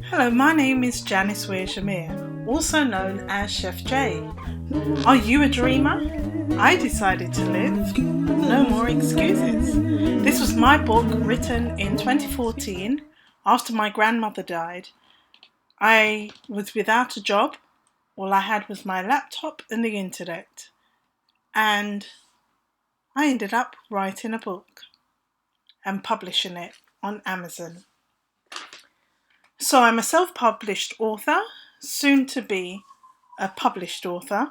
Hello, my name is Janice Weir-Germia, also known as Chef J. Are you a dreamer? I decided to live. No more excuses. This was my book written in 2014 after my grandmother died. I was without a job. All I had was my laptop and the internet. And I ended up writing a book and publishing it on Amazon. So I'm a self-published author, soon to be a published author,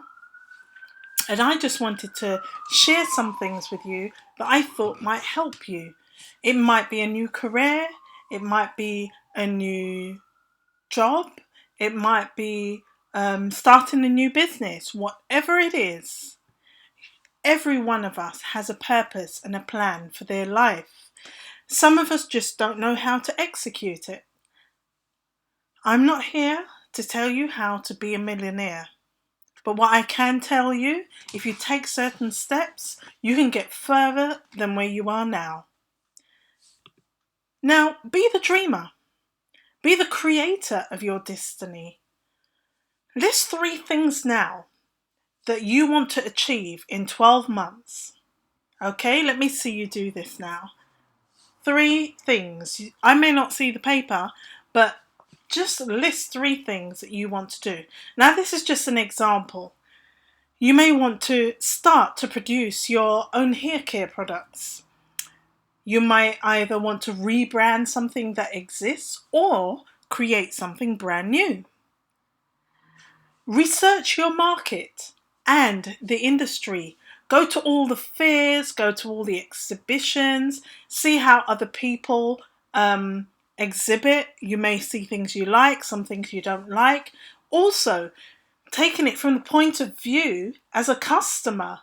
and I just wanted to share some things with you that I thought might help you. It might be a new career, it might be a new job, it might be starting a new business, whatever it is. Every one of us has a purpose and a plan for their life. Some of us just don't know how to execute it. I'm not here to tell you how to be a millionaire. But what I can tell you, if you take certain steps, you can get further than where you are now. Now, be the dreamer. Be the creator of your destiny. List 3 things now that you want to achieve in 12 months. Okay, let me see you do this now. 3 things. I may not see the paper, but just list 3 things that you want to do. Now, this is just an example. You may want to start to produce your own hair care products. You might either want to rebrand something that exists or create something brand new. Research your market and the industry. Go to all the fairs, go to all the exhibitions, see how other people exhibit. You may see things you like, some things you don't like. Also, taking it from the point of view as a customer.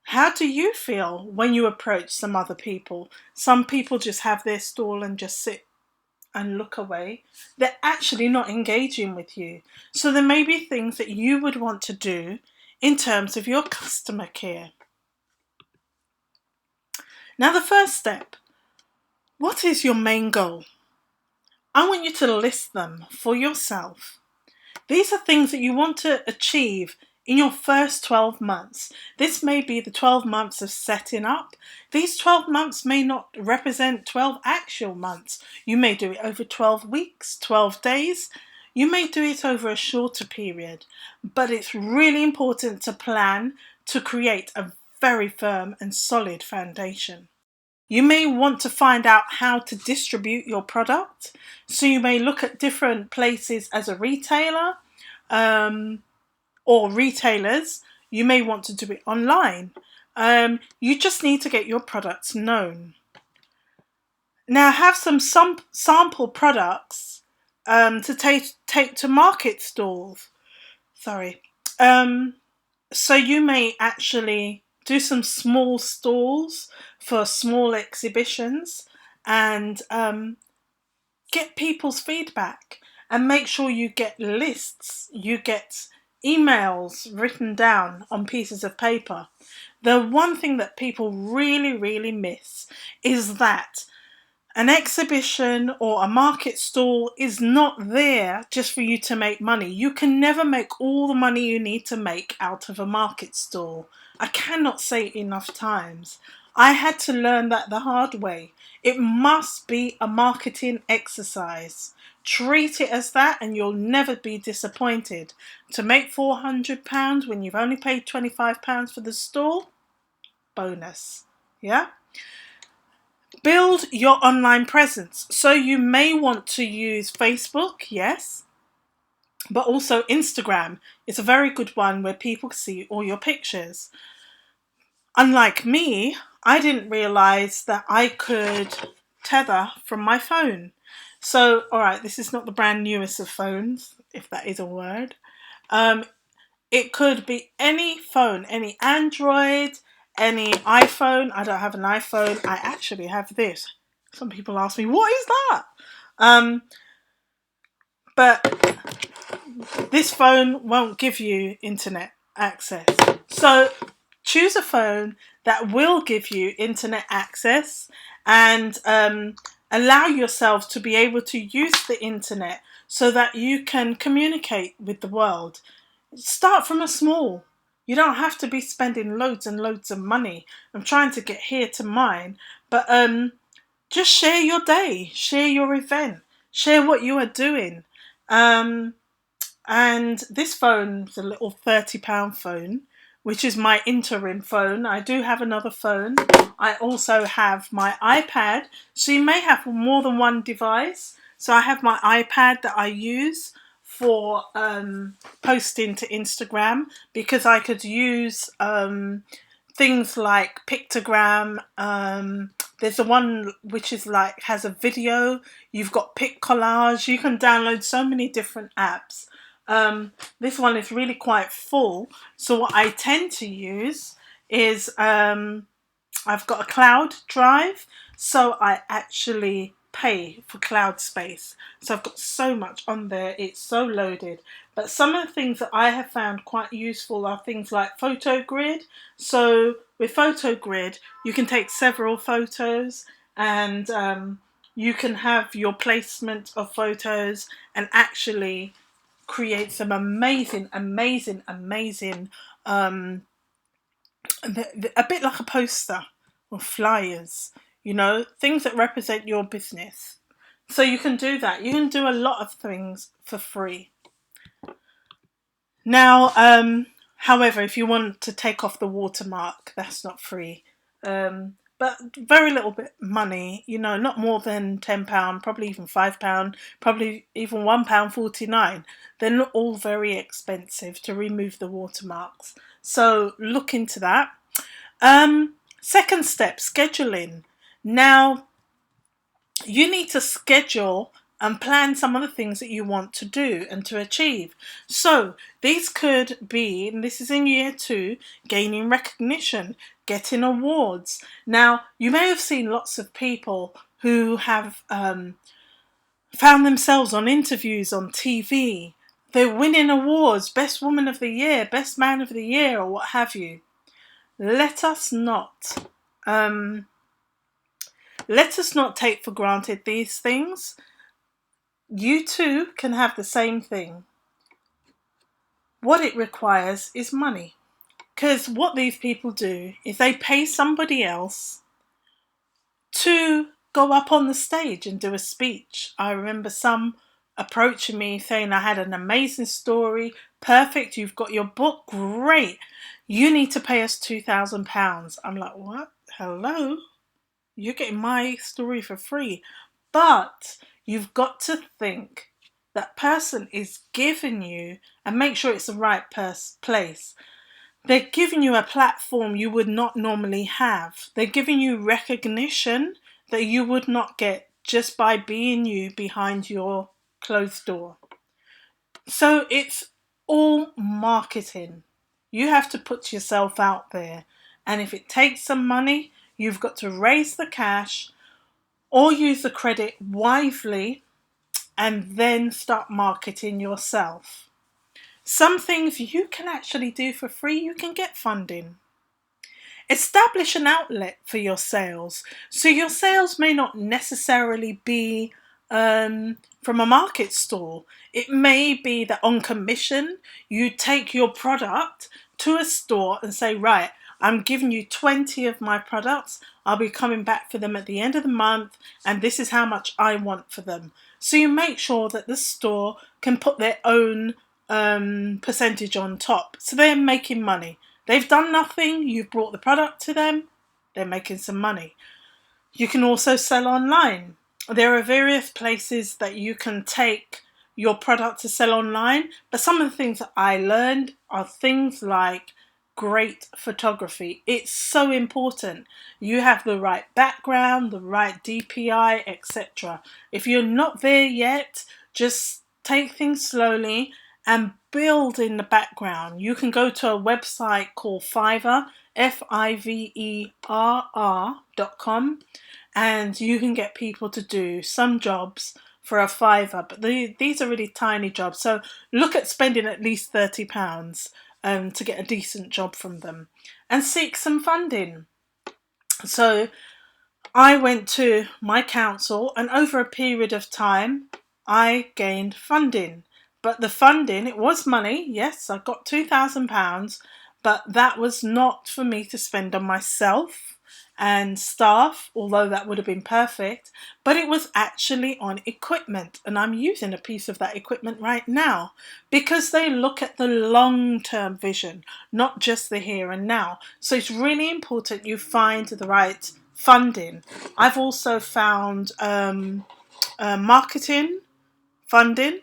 How do you feel when you approach some other people? Some people just have their stall and just sit and look away. They're actually not engaging with you. So there may be things that you would want to do in terms of your customer care. Now, the first step. What is your main goal? I want you to list them for yourself. These are things that you want to achieve in your first 12 months. This may be the 12 months of setting up. These 12 months may not represent 12 actual months. You may do it over 12 weeks, 12 days. You may do it over a shorter period. But it's really important to plan to create a very firm and solid foundation. You may want to find out how to distribute your product. So you may look at different places as a retailer or retailers. You may want to do it online. You just need to get your products known. Now have some sample products to take to market stalls. So you may actually do some small stalls for small exhibitions and get people's feedback and make sure you get lists, you get emails written down on pieces of paper. The one thing that people really miss is that an exhibition or a market stall is not there just for you to make money. You can never make all the money you need to make out of a market stall. I cannot say it enough times. I had to learn that the hard way. It must be a marketing exercise. Treat it as that and you'll never be disappointed. To make £400 when you've only paid £25 for the stall? Bonus. Yeah? Build your online presence. So you may want to use Facebook, yes, but also Instagram. It's a very good one where people see all your pictures. Unlike me, I didn't realise that I could tether from my phone. So, alright, this is not the brand newest of phones, if that is a word. It could be any phone, any Android, any iPhone. I don't have an iPhone. I actually have this. Some people ask me, what is that? But this phone won't give you internet access. So choose a phone that will give you internet access and Allow yourself to be able to use the internet so that you can communicate with the world. Start from a small. You don't have to be spending loads and loads of money. I'm trying to get here to mine, but just share your day, share your event, share what you are doing. And this phone's a little £30 phone, which is my interim phone. I do have another phone. I also have my iPad. So you may have more than one device. So I have my iPad that I use for posting to Instagram, because I could use things like pictogram. There's the one which is like has a video. You've got pic collage. You can download so many different apps. This one is really quite full. So what I tend to use is I've got a cloud drive. So I actually pay for cloud space. So I've got so much on there. It's so loaded. But some of the things that I have found quite useful are things like PhotoGrid. So with PhotoGrid, you can take several photos, and you can have your placement of photos and actually create some amazing a bit like a poster or flyers, things that represent your business. So you can do that. You can do a lot of things for free. Now, however, if you want to take off the watermark, that's not free. But very little bit money, not more than £10, probably even £5, probably even £1.49. They're not all very expensive to remove the watermarks. So look into that. Second step, scheduling. Now, you need to schedule and plan some of the things that you want to do and to achieve. So these could be, and this is in year 2, gaining recognition, getting awards. Now, you may have seen lots of people who have found themselves on interviews on TV. They're winning awards, Best Woman of the Year, Best Man of the Year, or what have you. Let us not take for granted these things. You too can have the same thing. What it requires is money. Because what these people do is they pay somebody else to go up on the stage and do a speech. I remember some approaching me saying, I had an amazing story, perfect, you've got your book, great. You need to pay us £2,000. I'm like, what? Hello? You're getting my story for free. But you've got to think that person is giving you, and make sure it's the right place. They're giving you a platform you would not normally have. They're giving you recognition that you would not get just by being you behind your closed door. So it's all marketing. You have to put yourself out there. And if it takes some money, you've got to raise the cash or use the credit wisely and then start marketing yourself. Some things you can actually do for free. You can get funding. Establish an outlet for your sales. So your sales may not necessarily be from a market stall. It may be that on commission, you take your product to a store and say, right, I'm giving you 20 of my products. I'll be coming back for them at the end of the month, and this is how much I want for them. So you make sure that the store can put their own percentage on top. So they're making money. They've done nothing. You've brought the product to them. They're making some money. You can also sell online. There are various places that you can take your product to sell online. But some of the things that I learned are things like great photography. It's so important. You have the right background, the right DPI, etc. If you're not there yet, just take things slowly and build in the background. You can go to a website called Fiverr, Fiverr.com, and you can get people to do some jobs for a fiver, but these are really tiny jobs. So look at spending at least £30 to get a decent job from them, and seek some funding. So I went to my council, and over a period of time, I gained funding. But the funding, it was money. Yes, I got £2,000, but that was not for me to spend on myself and staff, although that would have been perfect. But it was actually on equipment, and I'm using a piece of that equipment right now because they look at the long-term vision, not just the here and now. So it's really important you find the right funding. I've also found marketing funding,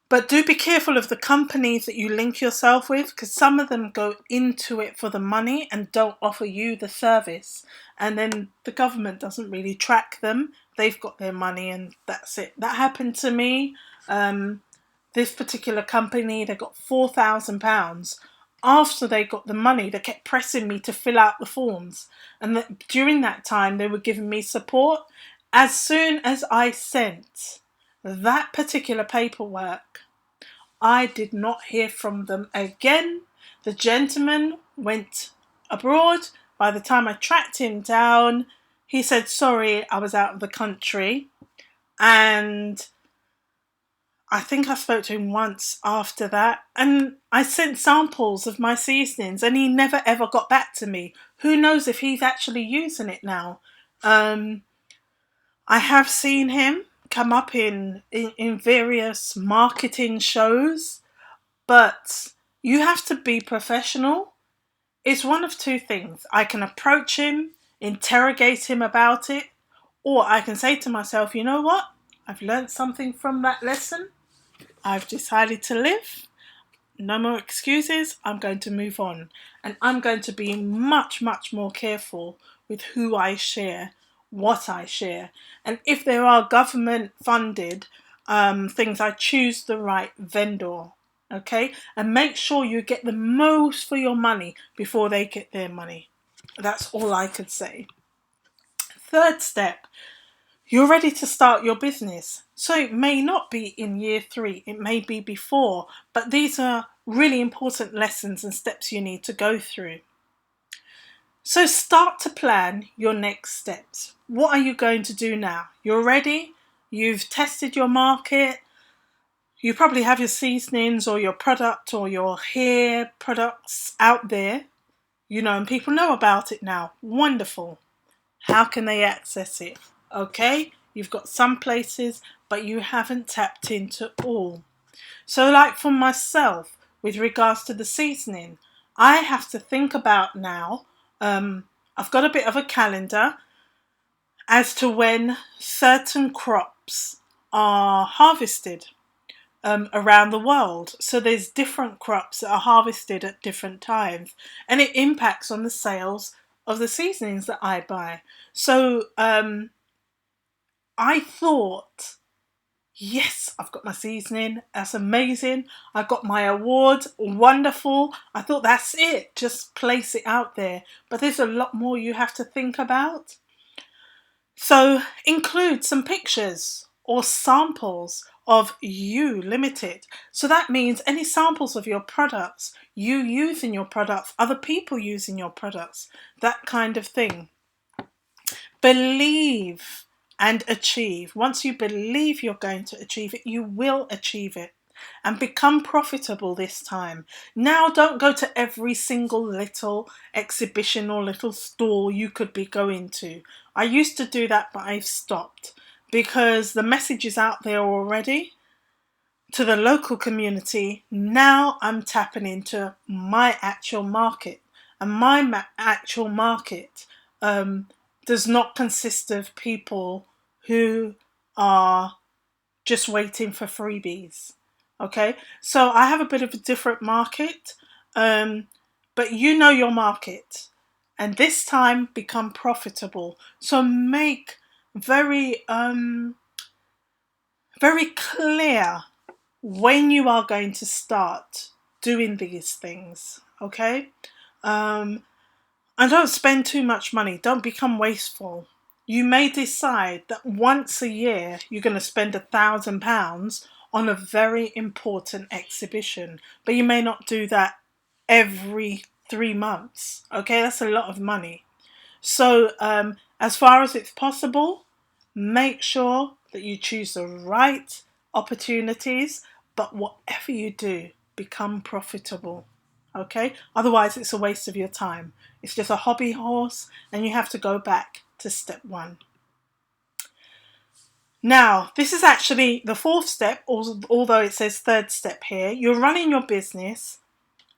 but do be careful of the companies that you link yourself with, because some of them go into it for the money and don't offer you the service. And then the government doesn't really track them. They've got their money and that's it. That happened to me. This particular company, they got £4,000. After they got the money, they kept pressing me to fill out the forms. And during that time, they were giving me support. As soon as I sent that particular paperwork, I did not hear from them again. The gentleman went abroad. By the time I tracked him down, he said, sorry, I was out of the country. And I think I spoke to him once after that, and I sent samples of my seasonings, and he never ever got back to me. Who knows if he's actually using it now? I have seen him come up in various marketing shows, but you have to be professional. It's one of two things. I can approach him, interrogate him about it, or I can say to myself, you know what? I've learned something from that lesson. I've decided to live. No more excuses. I'm going to move on. And I'm going to be much, much more careful with who I share, what I share. And if there are government funded things, I choose the right vendor. Okay? And make sure you get the most for your money before they get their money. That's all I could say. Third step, you're ready to start your business. So it may not be in year 3, it may be before, but these are really important lessons and steps you need to go through. So start to plan your next steps. What are you going to do now? You're ready, you've tested your market, you probably have your seasonings or your product or your hair products out there, and people know about it now. Wonderful. How can they access it? Okay, you've got some places, but you haven't tapped into all. So like for myself, with regards to the seasoning, I have to think about now, I've got a bit of a calendar as to when certain crops are harvested around the world. So there's different crops that are harvested at different times, and it impacts on the sales of the seasonings that I buy. So I thought, yes, I've got my seasoning. That's amazing. I got my award. Wonderful. I thought that's it. Just place it out there. But there's a lot more you have to think about. So include some pictures or samples of you limited. So that means any samples of your products, you using your products, other people using your products, that kind of thing. Believe and achieve. Once you believe you're going to achieve it, you will achieve it. And become profitable this time. Now don't go to every single little exhibition or little store you could be going to. I used to do that, but I've stopped because the message is out there already to the local community. Now I'm tapping into my actual market, and my actual market does not consist of people who are just waiting for freebies. Okay, so I have a bit of a different market, but you know your market, and this time become profitable. So make very very clear when you are going to start doing these things. Okay, and don't spend too much money. Don't become wasteful. You may decide that once a year you're going to spend £1,000 on a very important exhibition, but you may not do that every 3 months. Okay, that's a lot of money. So As far as it's possible, make sure that you choose the right opportunities, but whatever you do, become profitable. Okay? Otherwise, it's a waste of your time. It's just a hobby horse, and you have to go back to step one. Now, this is actually the fourth step, although it says third step here. You're running your business.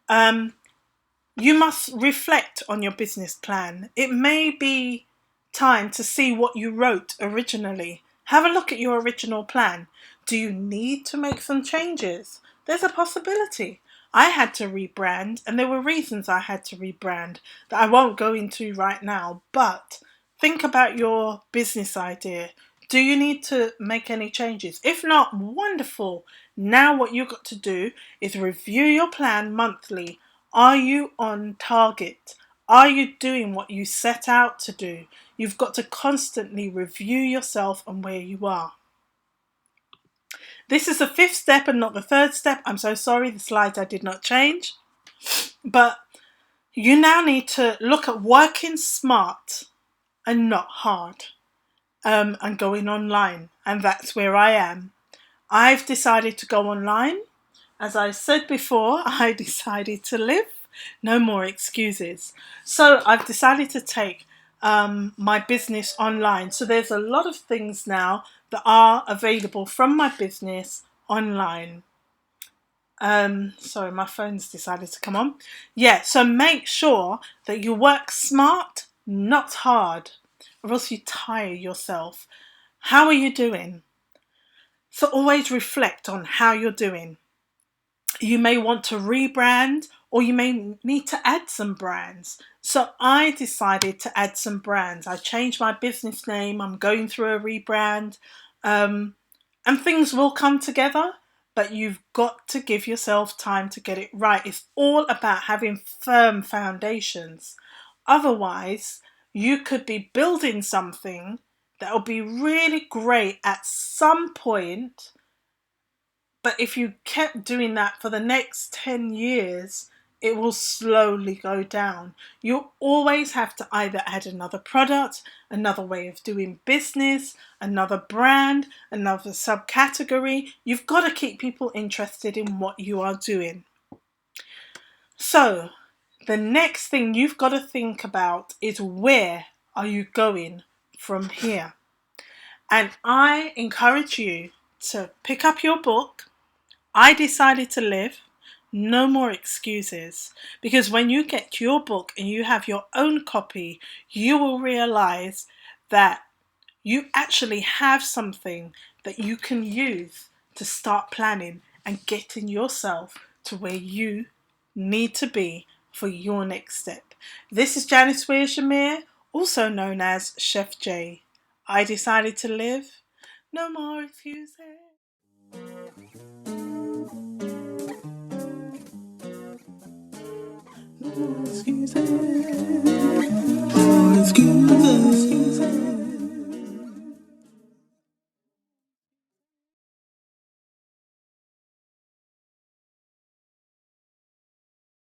You must reflect on your business plan. It may be time to see what you wrote originally. Have a look at your original plan. Do you need to make some changes? There's a possibility. I had to rebrand, and there were reasons I had to rebrand that I won't go into right now, but think about your business idea. Do you need to make any changes? If not, wonderful. Now what you've got to do is review your plan monthly. Are you on target? Are you doing what you set out to do? You've got to constantly review yourself and where you are. This is the fifth step and not the third step. I'm so sorry, the slides I did not change. But you now need to look at working smart and not hard, and going online. And that's where I am. I've decided to go online. As I said before, I decided to live. No more excuses. So I've decided to take my business online. So there's a lot of things now that are available from my business online. Sorry, my phone's decided to come on. Yeah, so make sure that you work smart, not hard, or else you tire yourself. How are you doing? So always reflect on how you're doing. You may want to rebrand, or you may need to add some brands. So I decided to add some brands. I changed my business name. I'm going through a rebrand, and things will come together, but you've got to give yourself time to get it right. It's all about having firm foundations. Otherwise, you could be building something that will be really great at some point, but if you kept doing that for the next 10 years, it will slowly go down. You always have to either add another product, another way of doing business, another brand, another subcategory. You've got to keep people interested in what you are doing. So, the next thing you've got to think about is, where are you going from here? And I encourage you to pick up your book, I Decided to Live. No more excuses. Because when you get your book and you have your own copy, you will realize that you actually have something that you can use to start planning and getting yourself to where you need to be for your next step. This is Janice Weir-Germia, also known as Chef J. I decided to live. No more excuses. Excuses. Excuses.